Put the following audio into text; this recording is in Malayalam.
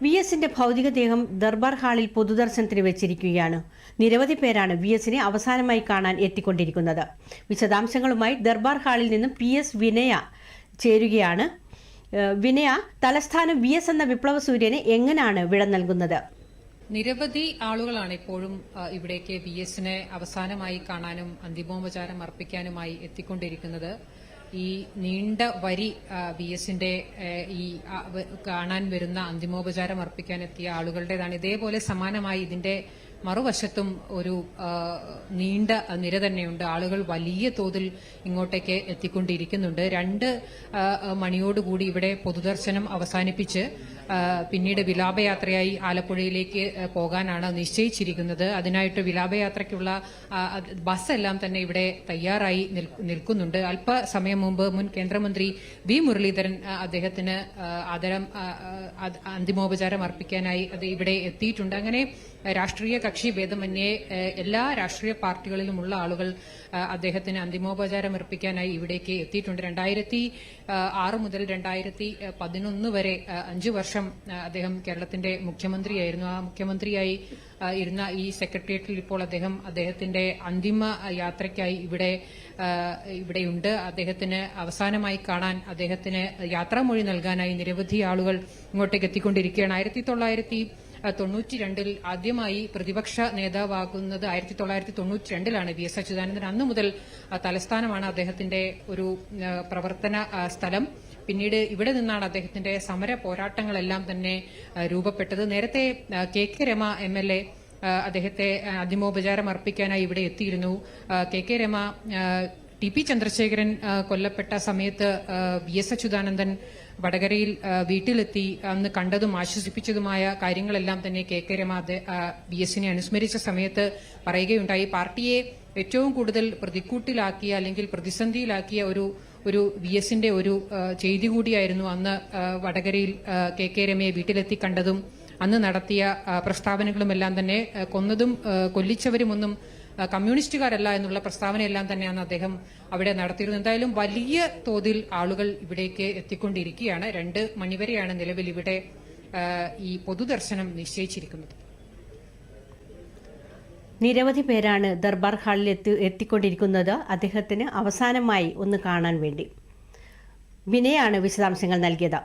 വി എസിന്റെ ഭൗതികദേഹം ദർബാർ ഹാളിൽ പൊതുദർശനത്തിന് വെച്ചിരിക്കുകയാണ്. നിരവധി പേരാണ് വി എസിനെ അവസാനമായി കാണാൻ എത്തിക്കൊണ്ടിരിക്കുന്നത്. വിശദാംശങ്ങളുമായി ദർബാർ ഹാളിൽ നിന്നും PS വിനയ ചേരുകയാണ്. വിനയ, തലസ്ഥാനം വി എസ് എന്ന വിപ്ലവ സൂര്യനെ എങ്ങനെയാണ് വിട നൽകുന്നത്? നിരവധി ആളുകളാണ് ഇപ്പോഴും ഇവിടേക്ക് വി എസിനെ അവസാനമായി കാണാനും അന്തിമോപചാരം അർപ്പിക്കാനുമായി എത്തിക്കൊണ്ടിരിക്കുന്നത്. ഈ നീണ്ട വരി വി എസിന്റെ ഈ കാണാൻ വരുന്ന അന്തിമോപചാരം അർപ്പിക്കാനെത്തിയ ആളുകളുടേതാണ്. ഇതേപോലെ സമാനമായി ഇതിന്റെ മറുവശത്തും ഒരു നീണ്ട നിര തന്നെയുണ്ട്. ആളുകൾ വലിയ തോതിൽ ഇങ്ങോട്ടേക്ക് എത്തിക്കൊണ്ടിരിക്കുന്നുണ്ട്. 2 മണിയോടുകൂടി ഇവിടെ പൊതുദർശനം അവസാനിപ്പിച്ച് പിന്നീട് വിലാപയാത്രയായി ആലപ്പുഴയിലേക്ക് പോകാനാണ് നിശ്ചയിച്ചിരിക്കുന്നത്. അതിനായിട്ട് വിലാപയാത്രയ്ക്കുള്ള ബസ്സെല്ലാം തന്നെ ഇവിടെ തയ്യാറായി നിൽക്കുന്നുണ്ട്. അല്പസമയം മുമ്പ് മുൻ കേന്ദ്രമന്ത്രി വി മുരളീധരൻ അദ്ദേഹത്തിന് അന്തിമോപചാരം അർപ്പിക്കാനായി ഇവിടെ എത്തിയിട്ടുണ്ട്. അങ്ങനെ രാഷ്ട്രീയ കക്ഷി ഭേദമന്യേ എല്ലാ രാഷ്ട്രീയ പാർട്ടികളിലുമുള്ള ആളുകൾ അദ്ദേഹത്തിന് അന്തിമോപചാരം അർപ്പിക്കാനായി ഇവിടേക്ക് എത്തിയിട്ടുണ്ട്. 2006 മുതൽ 2011 വരെ 5 വർഷം അദ്ദേഹം കേരളത്തിന്റെ മുഖ്യമന്ത്രിയായിരുന്നു. ആ മുഖ്യമന്ത്രിയായി ഇരുന്ന ഈ സെക്രട്ടേറിയറ്റിൽ ഇപ്പോൾ അദ്ദേഹത്തിന്റെ അന്തിമ യാത്രയ്ക്കായി ഇവിടെയുണ്ട്. അദ്ദേഹത്തിന് അവസാനമായി കാണാൻ, അദ്ദേഹത്തിന് യാത്രാമൊഴി നൽകാനായി നിരവധി ആളുകൾ ഇങ്ങോട്ടേക്ക് എത്തിക്കൊണ്ടിരിക്കുകയാണ്. 1992 ആദ്യമായി പ്രതിപക്ഷ നേതാവാകുന്നത് 1992 വി എസ് അച്യുതാനന്ദൻ. അന്നു മുതൽ തലസ്ഥാനമാണ് അദ്ദേഹത്തിന്റെ ഒരു പ്രവർത്തന സ്ഥലം. പിന്നീട് ഇവിടെ നിന്നാണ് അദ്ദേഹത്തിന്റെ സമര പോരാട്ടങ്ങളെല്ലാം തന്നെ രൂപപ്പെട്ടത്. നേരത്തെ KK രമ MLA അദ്ദേഹത്തെ അന്തിമോപചാരം അർപ്പിക്കാനായി ഇവിടെ എത്തിയിരുന്നു. KK രമ TP ചന്ദ്രശേഖരൻ കൊല്ലപ്പെട്ട സമയത്ത് വി എസ് അച്യുതാനന്ദൻ വടകരയിൽ വീട്ടിലെത്തി അന്ന് കണ്ടതും ആശ്വസിപ്പിച്ചതുമായ കാര്യങ്ങളെല്ലാം തന്നെ KK രമ വി എസിനെ അനുസ്മരിച്ച സമയത്ത് പറയുകയുണ്ടായി. പാർട്ടിയെ ഏറ്റവും കൂടുതൽ പ്രതിക്കൂട്ടിലാക്കിയ അല്ലെങ്കിൽ പ്രതിസന്ധിയിലാക്കിയ ഒരു വി എസിന്റെ ഒരു ചെയ്തി കൂടിയായിരുന്നു അന്ന് വടകരയിൽ KK രമയെ വീട്ടിലെത്തി കണ്ടതും അന്ന് നടത്തിയ പ്രസ്താവനകളുമെല്ലാം തന്നെ. കൊന്നതും കൊല്ലിച്ചവരുമൊന്നും കമ്മ്യൂണിസ്റ്റുകാരല്ല എന്നുള്ള പ്രസ്താവനയെല്ലാം തന്നെയാണ് അദ്ദേഹം അവിടെ നടത്തിയിരുന്നത്. എന്തായാലും വലിയ തോതിൽ ആളുകൾ ഇവിടേക്ക് എത്തിക്കൊണ്ടിരിക്കുകയാണ്. 2 മണിവരെയാണ് നിലവിൽ ഇവിടെ ഈ പൊതുദർശനം നിശ്ചയിച്ചിരിക്കുന്നത്. നിരവധി പേരാണ് ദർബാർ ഹാളിൽ എത്തിക്കൊണ്ടിരിക്കുന്നത് അദ്ദേഹത്തിന് അവസാനമായി ഒന്ന് കാണാൻ വേണ്ടി. വിനയാണ് വിശദാംശങ്ങൾ നൽകിയത്.